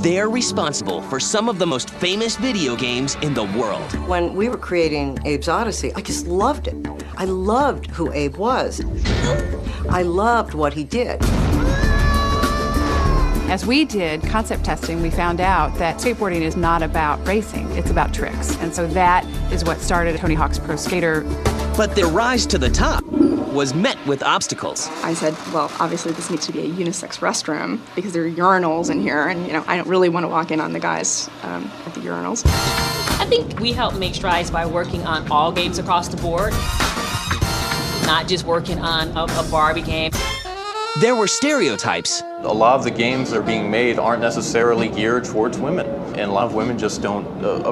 they're responsible for some of the most famous video games in the world. When we were creating Abe's Oddysee, I just loved it. I loved who Abe was. I loved what he did. As we did concept testing, we found out that skateboarding is not about racing, it's about tricks. And so that is what started Tony Hawk's Pro Skater. But their rise to the top was met with obstacles. I said, well, obviously this needs to be a unisex restroom because there are urinals in here, and I don't really want to walk in on the guys at the urinals. I think we helped make strides by working on all games across the board, not just working on a Barbie game. There were stereotypes. A lot of the games that are being made aren't necessarily geared towards women, and a lot of women just don't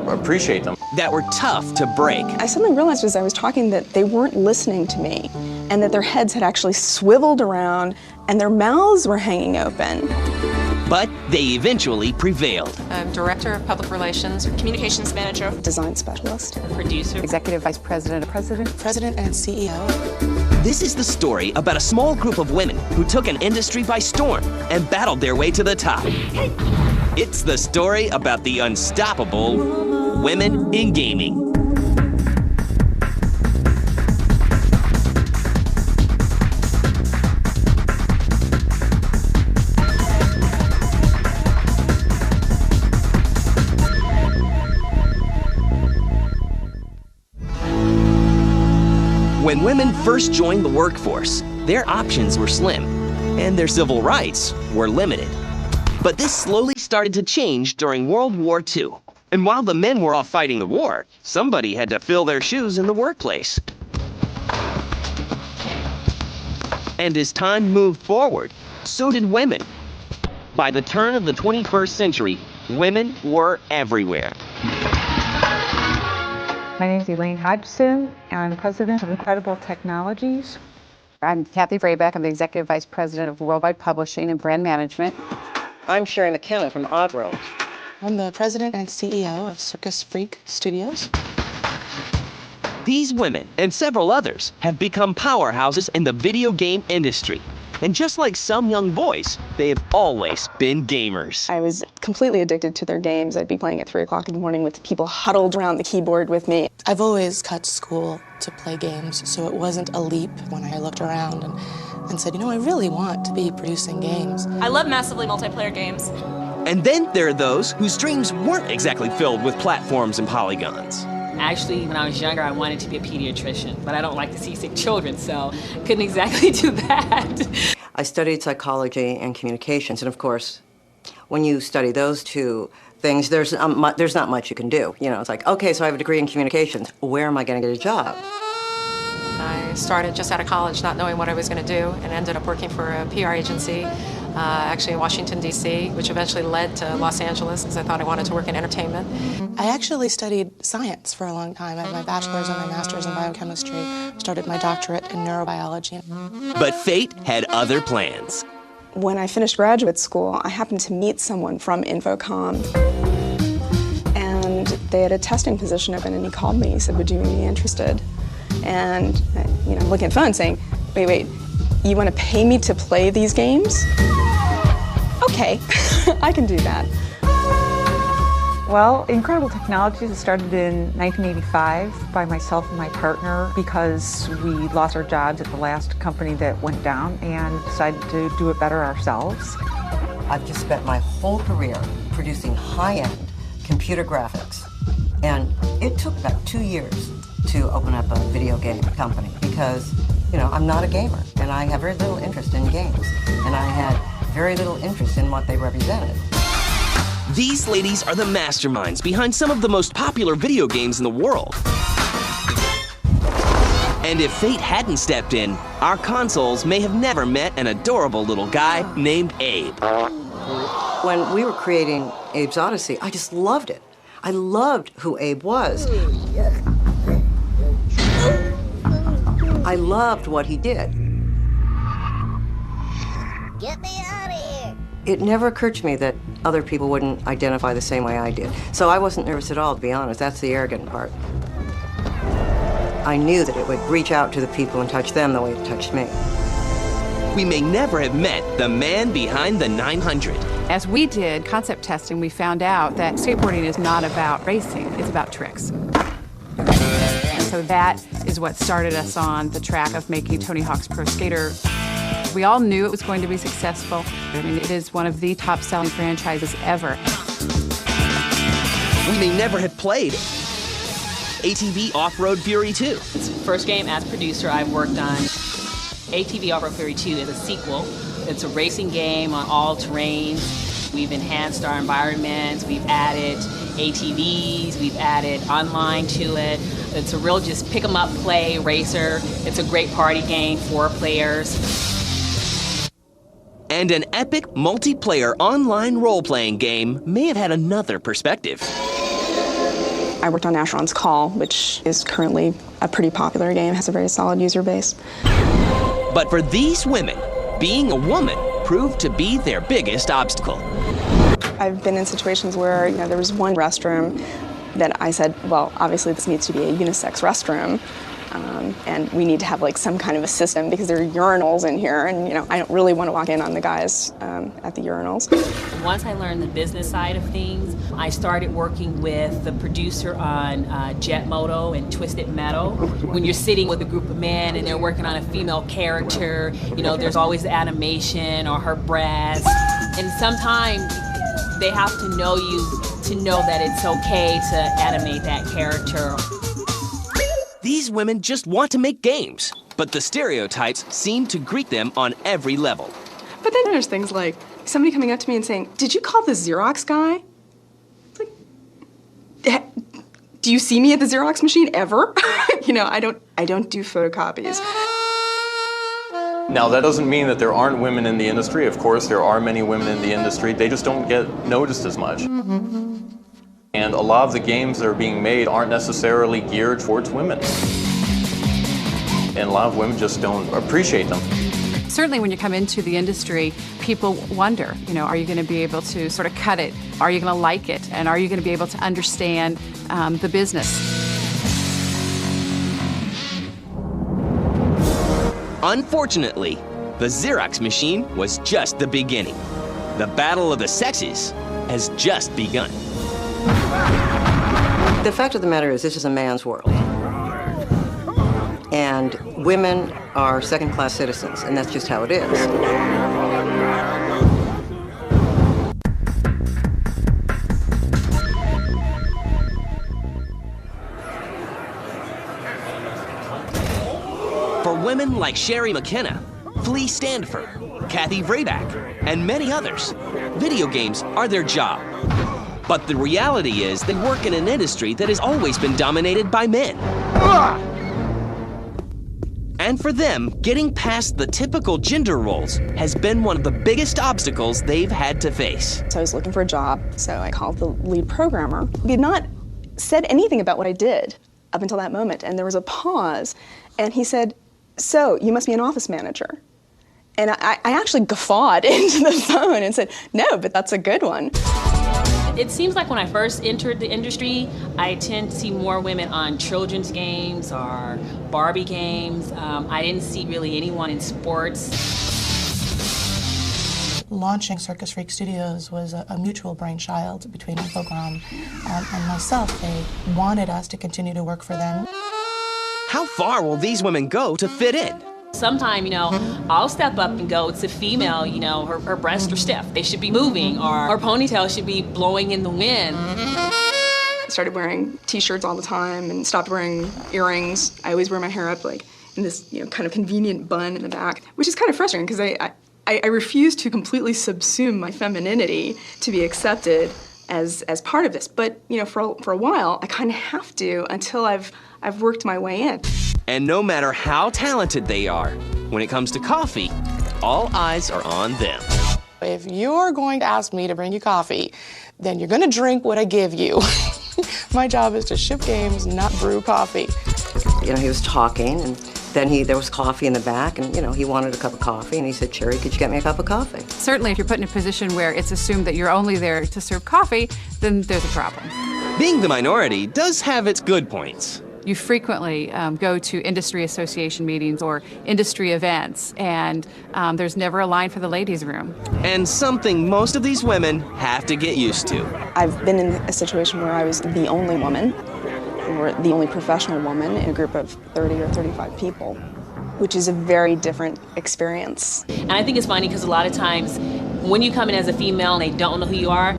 appreciate them. That were tough to break. I suddenly realized as I was talking that they weren't listening to me, and that their heads had actually swiveled around, and their mouths were hanging open. But they eventually prevailed. I'm Director of Public Relations, Communications Manager, Design Specialist, Producer, Executive Vice President, President and CEO. This is the story about a small group of women who took an industry by storm and battled their way to the top. It's the story about the unstoppable women in gaming. When women first joined the workforce, their options were slim, and their civil rights were limited. But this slowly started to change during World War II. And while the men were off fighting the war, somebody had to fill their shoes in the workplace. And as time moved forward, so did women. By the turn of the 21st century, women were everywhere. My name is Ela Hudson, and I'm the president of Incredible Technologies. I'm Kathy Vrabeck. I'm the Executive Vice President of Worldwide Publishing and Brand Management. I'm Sherry McKenna from Oddworld. I'm the president and CEO of Circus Freak Studios. These women and several others have become powerhouses in the video game industry. And just like some young boys, they have always been gamers. I was completely addicted to their games. I'd be playing at 3 o'clock in the morning with people huddled around the keyboard with me. I've always cut school to play games, so it wasn't a leap when I looked around and said, I really want to be producing games. I love massively multiplayer games. And then there are those whose dreams weren't exactly filled with platforms and polygons. Actually, when I was younger, I wanted to be a pediatrician, but I don't like to see sick children, so couldn't exactly do that. I studied psychology and communications, and of course, when you study those two things, there's not much you can do. It's like, okay, so I have a degree in communications. Where am I going to get a job? I started just out of college not knowing what I was going to do and ended up working for a PR agency, actually in Washington, D.C., which eventually led to Los Angeles because I thought I wanted to work in entertainment. I actually studied science for a long time. I had my bachelor's and my master's in biochemistry, started my doctorate in neurobiology. But fate had other plans. When I finished graduate school, I happened to meet someone from Infocom. And they had a testing position open, and he called me. He said, would you be interested? And I'm looking at the phone saying, wait, you want to pay me to play these games? Okay, I can do that. Well, Incredible Technologies started in 1985 by myself and my partner because we lost our jobs at the last company that went down and decided to do it better ourselves. I've just spent my whole career producing high-end computer graphics. And it took about 2 years to open up a video game company because, I'm not a gamer and I have very little interest in games. And I had very little interest in what they represented. These ladies are the masterminds behind some of the most popular video games in the world. And if fate hadn't stepped in, our consoles may have never met an adorable little guy named Abe. When we were creating Abe's Oddysee, I just loved it. I loved who Abe was. I loved what he did. Get me out of here! It never occurred to me that other people wouldn't identify the same way I did. So I wasn't nervous at all, to be honest. That's the arrogant part. I knew that it would reach out to the people and touch them the way it touched me. We may never have met the man behind the 900, As we did concept testing, we found out that skateboarding is not about racing, it's about tricks. And so that is what started us on the track of making Tony Hawk's Pro Skater. We all knew it was going to be successful. I mean, it is one of the top-selling franchises ever. We may never have played ATV Offroad Fury 2. It's the first game as producer I've worked on. ATV Offroad Fury 2 is a sequel. It's a racing game on all terrains. We've enhanced our environments. We've added ATVs. We've added online to it. It's a real just pick 'em up play racer. It's a great party game for players. And an epic multiplayer online role-playing game may have had another perspective. I worked on Asheron's Call, which is currently a pretty popular game, has a very solid user base. But for these women, being a woman proved to be their biggest obstacle. I've been in situations where, there was one restroom that I said, well, obviously this needs to be a unisex restroom, and we need to have some kind of a system because there are urinals in here, and I don't really want to walk in on the guys at the urinals. Once I learned the business side of things, I started working with the producer on Jet Moto and Twisted Metal. When you're sitting with a group of men and they're working on a female character, there's always the animation or her breasts, and sometimes they have to know you to know that it's okay to animate that character. These women just want to make games, but the stereotypes seem to greet them on every level. But then there's things like somebody coming up to me and saying, "Did you call the Xerox guy?" It's like, do you see me at the Xerox machine ever? I don't do photocopies. Now, that doesn't mean that there aren't women in the industry. Of course, there are many women in the industry. They just don't get noticed as much. And a lot of the games that are being made aren't necessarily geared towards women. And a lot of women just don't appreciate them. Certainly when you come into the industry, people wonder, are you going to be able to sort of cut it? Are you going to like it? And are you going to be able to understand the business? Unfortunately, the Xerox machine was just the beginning. The battle of the sexes has just begun. The fact of the matter is, this is a man's world. And women are second-class citizens, and that's just how it is. For women like Sherry McKenna, Flea Standford, Kathy Vrabeck, and many others, video games are their job. But the reality is they work in an industry that has always been dominated by men. And for them, getting past the typical gender roles has been one of the biggest obstacles they've had to face. So I was looking for a job, so I called the lead programmer. He had not said anything about what I did up until that moment, and there was a pause, and he said, "So, you must be an office manager." And I actually guffawed into the phone and said, "No, but that's a good one." It seems like when I first entered the industry, I tend to see more women on children's games or Barbie games. I didn't see really anyone in sports. Launching Circus Freak Studios was a mutual brainchild between Infogram and myself. They wanted us to continue to work for them. How far will these women go to fit in? Sometime, I'll step up and go, it's a female, her breasts are stiff. They should be moving, or her ponytail should be blowing in the wind. I started wearing t-shirts all the time and stopped wearing earrings. I always wear my hair up in this, kind of convenient bun in the back, which is kind of frustrating because I refuse to completely subsume my femininity to be accepted as part of this. But, for a while, I kind of have to until I've worked my way in. And no matter how talented they are, when it comes to coffee, all eyes are on them. If you're going to ask me to bring you coffee, then you're going to drink what I give you. My job is to ship games, not brew coffee. He was talking, and then there was coffee in the back, and he wanted a cup of coffee, and he said, "Cherry, could you get me a cup of coffee?" Certainly if you're put in a position where it's assumed that you're only there to serve coffee, then there's a problem. Being the minority does have its good points. You frequently go to industry association meetings or industry events, and there's never a line for the ladies' room. And something most of these women have to get used to. I've been in a situation where I was the only woman, or the only professional woman in a group of 30 or 35 people, which is a very different experience. And I think it's funny because a lot of times when you come in as a female and they don't know who you are,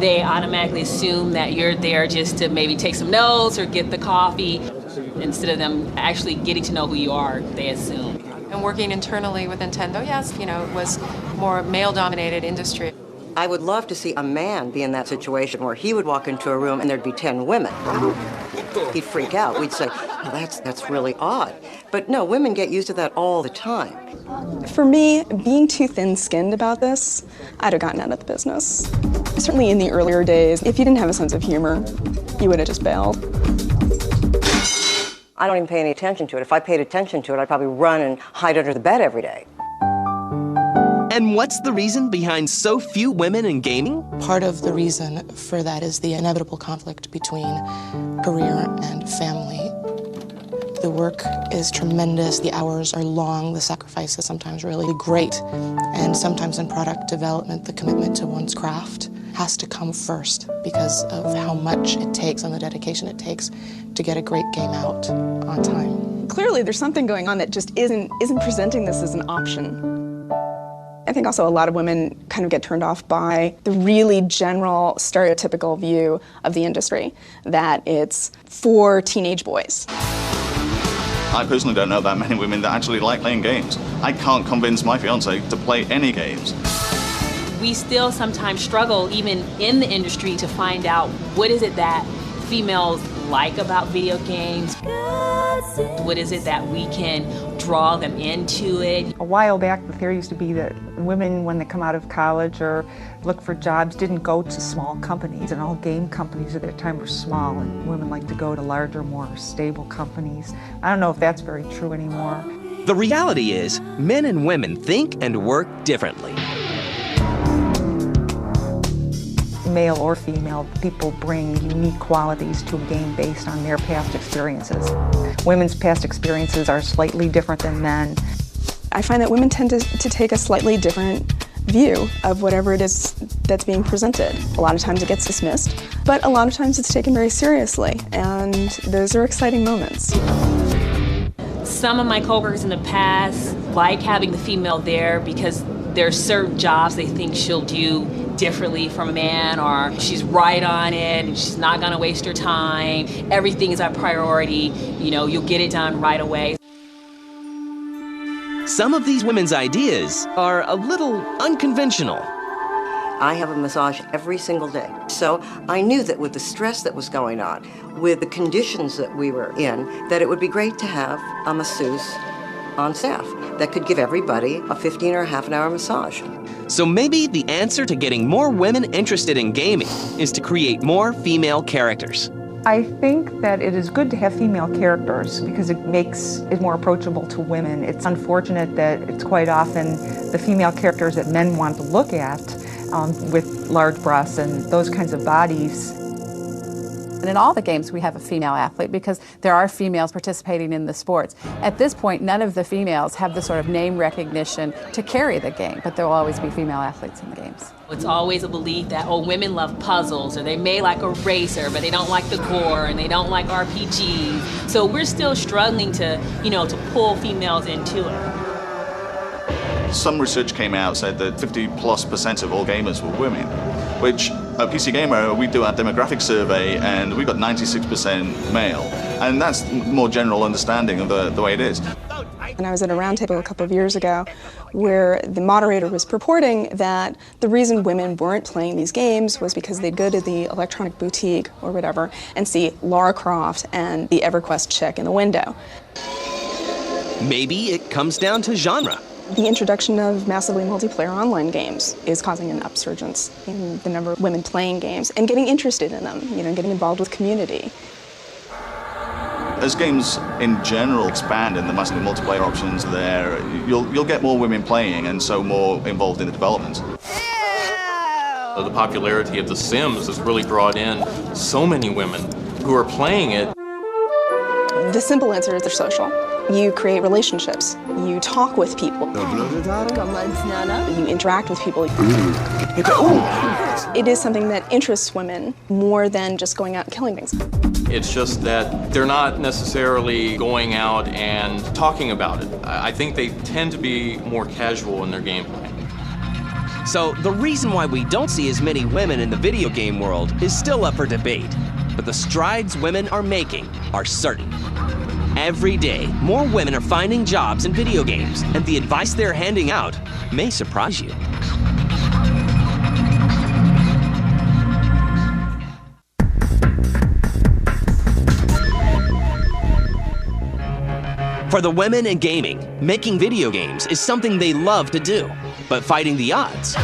they automatically assume that you're there just to maybe take some notes or get the coffee. Instead of them actually getting to know who you are, they assume. And working internally with Nintendo, yes, you know, it was more male-dominated industry. I would love to see a man be in that situation where he would walk into a room and there'd be 10 women. He'd freak out. We'd say, well, that's really odd. But no, women get used to that all the time. For me, being too thin-skinned about this, I'd have gotten out of the business. Certainly in the earlier days, if you didn't have a sense of humor, you would have just bailed. I don't even pay any attention to it. If I paid attention to it, I'd probably run and hide under the bed every day. And what's the reason behind so few women in gaming? Part of the reason for that is the inevitable conflict between career and family. The work is tremendous, the hours are long, the sacrifice is sometimes really great. And sometimes in product development, the commitment to one's craft has to come first because of how much it takes and the dedication it takes to get a great game out on time. Clearly, there's something going on that just isn't presenting this as an option. I think also a lot of women kind of get turned off by the really general stereotypical view of the industry, that it's for teenage boys. I personally don't know that many women that actually like playing games. I can't convince my fiance to play any games. We still sometimes struggle, even in the industry, to find out what is it that females like about video games. What is it that we can draw them into it? A while back, the theory used to be that women, when they come out of college or look for jobs, didn't go to small companies, and all game companies at that time were small, and women like to go to larger, more stable companies. I don't know if that's very true anymore. The reality is, men and women think and work differently. Male or female, people bring unique qualities to a game based on their past experiences. Women's past experiences are slightly different than men. I find that women tend to take a slightly different view of whatever it is that's being presented. A lot of times it gets dismissed, but a lot of times it's taken very seriously, and those are exciting moments. Some of my coworkers in the past like having the female there because there are certain jobs they think she'll do differently from a man, or she's right on it and she's not gonna waste her time. Everything is a priority, you know, you'll get it done right away. Some of these women's ideas are a little unconventional. I have a massage every single day. So I knew that with the stress that was going on, with the conditions that we were in, that it would be great to have a masseuse on staff that could give everybody a 15 or a half an hour massage. So maybe the answer to getting more women interested in gaming is to create more female characters. I think that it is good to have female characters because it makes it more approachable to women. It's unfortunate that it's quite often the female characters that men want to look at with large breasts and those kinds of bodies. And in all the games, we have a female athlete because there are females participating in the sports. At this point, none of the females have the sort of name recognition to carry the game, but there will always be female athletes in the games. It's always a belief that, oh, women love puzzles, or they may like a racer, but they don't like the gore, and they don't like RPGs. So we're still struggling to, to pull females into it. Some research came out said that 50+% of all gamers were women, which at PC Gamer we do our demographic survey and we've got 96% male, and that's more general understanding of the way it is. And I was at a roundtable a couple of years ago where the moderator was purporting that the reason women weren't playing these games was because they'd go to the electronic boutique or whatever and see Lara Croft and the EverQuest chick in the window. Maybe it comes down to genre. The introduction of massively multiplayer online games is causing an upsurgence in the number of women playing games and getting interested in them, getting involved with community. As games in general expand and the massively multiplayer options there, you'll get more women playing and so more involved in the development. The popularity of The Sims has really brought in so many women who are playing it. The simple answer is they're social. You create relationships. You talk with people. You interact with people. It is something that interests women more than just going out and killing things. It's just that they're not necessarily going out and talking about it. I think they tend to be more casual in their gameplay. So the reason why we don't see as many women in the video game world is still up for debate. But the strides women are making are certain. Every day, more women are finding jobs in video games, and the advice they're handing out may surprise you. For the women in gaming, making video games is something they love to do, but fighting the odds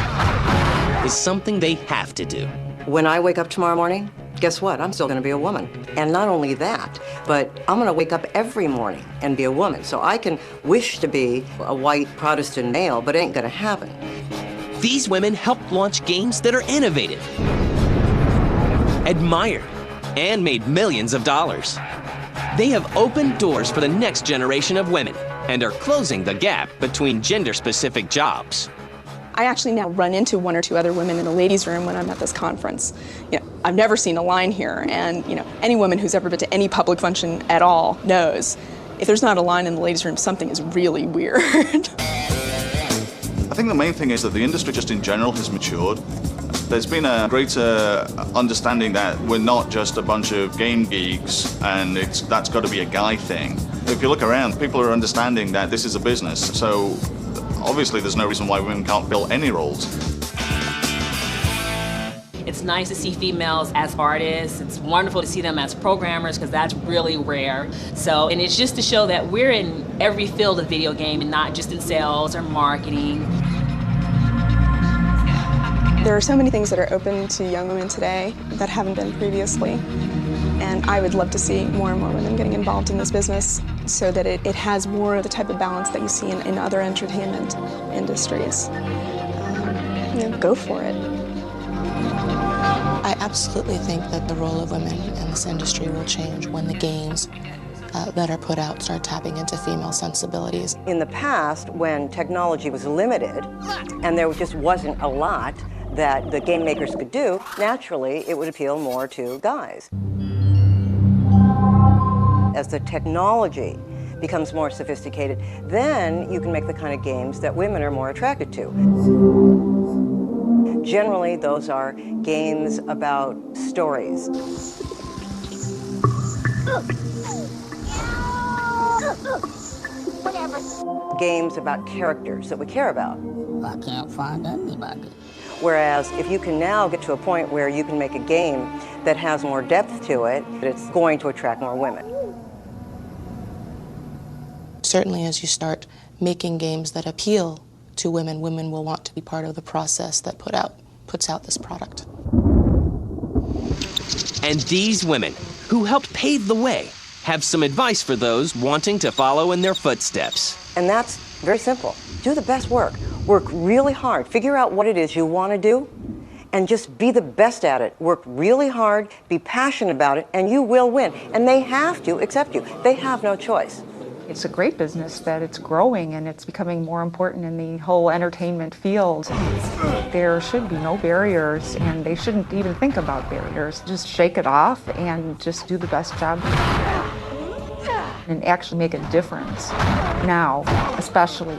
is something they have to do. When I wake up tomorrow morning, guess what? I'm still going to be a woman. And not only that, but I'm going to wake up every morning and be a woman. So I can wish to be a white Protestant male, but it ain't going to happen. These women help launch games that are innovative, admired, and made millions of dollars. They have opened doors for the next generation of women and are closing the gap between gender-specific jobs. I actually now run into one or two other women in the ladies' room when I'm at this conference. I've never seen a line here, and any woman who's ever been to any public function at all knows if there's not a line in the ladies' room, something is really weird. I think the main thing is that the industry just in general has matured. There's been a greater understanding that we're not just a bunch of game geeks and that's got to be a guy thing. If you look around, people are understanding that this is a business, so obviously there's no reason why women can't fill any roles. It's nice to see females as artists. It's wonderful to see them as programmers because that's really rare. And it's just to show that we're in every field of video game and not just in sales or marketing. There are so many things that are open to young women today that haven't been previously. And I would love to see more and more women getting involved in this business so that it has more of the type of balance that you see in other entertainment industries. Go for it. I absolutely think that the role of women in this industry will change when the games that are put out start tapping into female sensibilities. In the past, when technology was limited and there just wasn't a lot that the game makers could do, naturally it would appeal more to guys. As the technology becomes more sophisticated, then you can make the kind of games that women are more attracted to. Generally, those are games about stories. Games about characters that we care about. I can't find anybody. Whereas if you can now get to a point where you can make a game that has more depth to it, it's going to attract more women. Certainly as you start making games that appeal to women, women will want to be part of the process that puts out this product. And these women, who helped pave the way, have some advice for those wanting to follow in their footsteps. And that's very simple. Do the best work. Work really hard. Figure out what it is you want to do and just be the best at it. Work really hard, be passionate about it, and you will win. And they have to accept you. They have no choice. It's a great business that it's growing and it's becoming more important in the whole entertainment field. There should be no barriers and they shouldn't even think about barriers. Just shake it off and just do the best job and actually make a difference now, especially.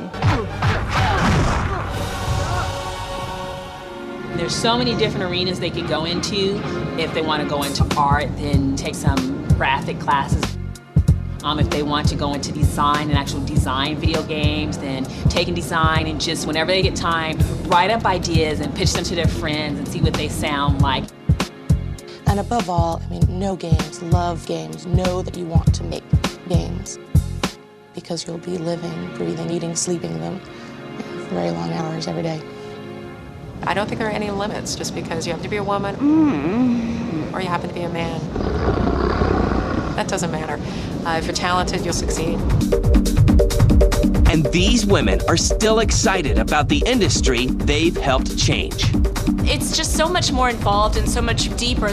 There's so many different arenas they could go into. If they want to go into art, then take some graphic classes. If they want to go into design and actual design video games, then taking design and just whenever they get time, write up ideas and pitch them to their friends and see what they sound like. And above all, know games, love games, know that you want to make games because you'll be living, breathing, eating, sleeping them for very long hours every day. I don't think there are any limits just because you happen to be a woman or you happen to be a man. That doesn't matter. If you're talented, you'll succeed. And these women are still excited about the industry they've helped change. It's just so much more involved and so much deeper.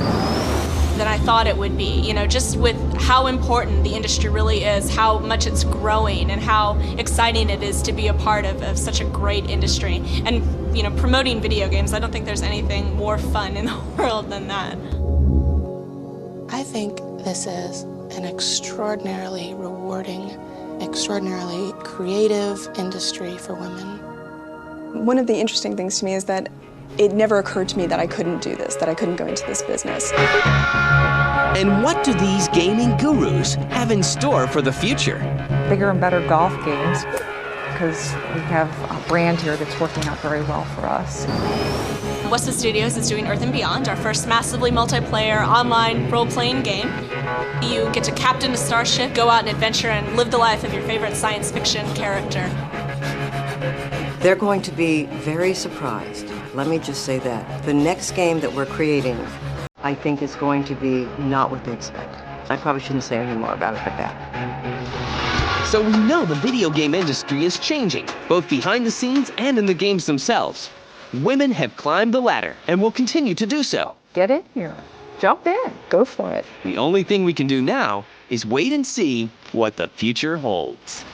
than I thought it would be. You know, just with how important the industry really is, how much it's growing, and how exciting it is to be a part of such a great industry. And, you know, promoting video games, I don't think there's anything more fun in the world than that. I think this is an extraordinarily rewarding, extraordinarily creative industry for women. One of the interesting things to me is that it never occurred to me that I couldn't do this, that I couldn't go into this business. And what do these gaming gurus have in store for the future? Bigger and better golf games, because we have a brand here that's working out very well for us. Westwood Studios is doing Earth and Beyond, our first massively multiplayer online role-playing game. You get to captain a starship, go out and adventure, and live the life of your favorite science fiction character. They're going to be very surprised. Let me just say that. The next game that we're creating, I think, is going to be not what they expect. I probably shouldn't say any more about it than that. So we know the video game industry is changing, both behind the scenes and in the games themselves. Women have climbed the ladder and will continue to do so. Get in here. Jump in. Go for it. The only thing we can do now is wait and see what the future holds.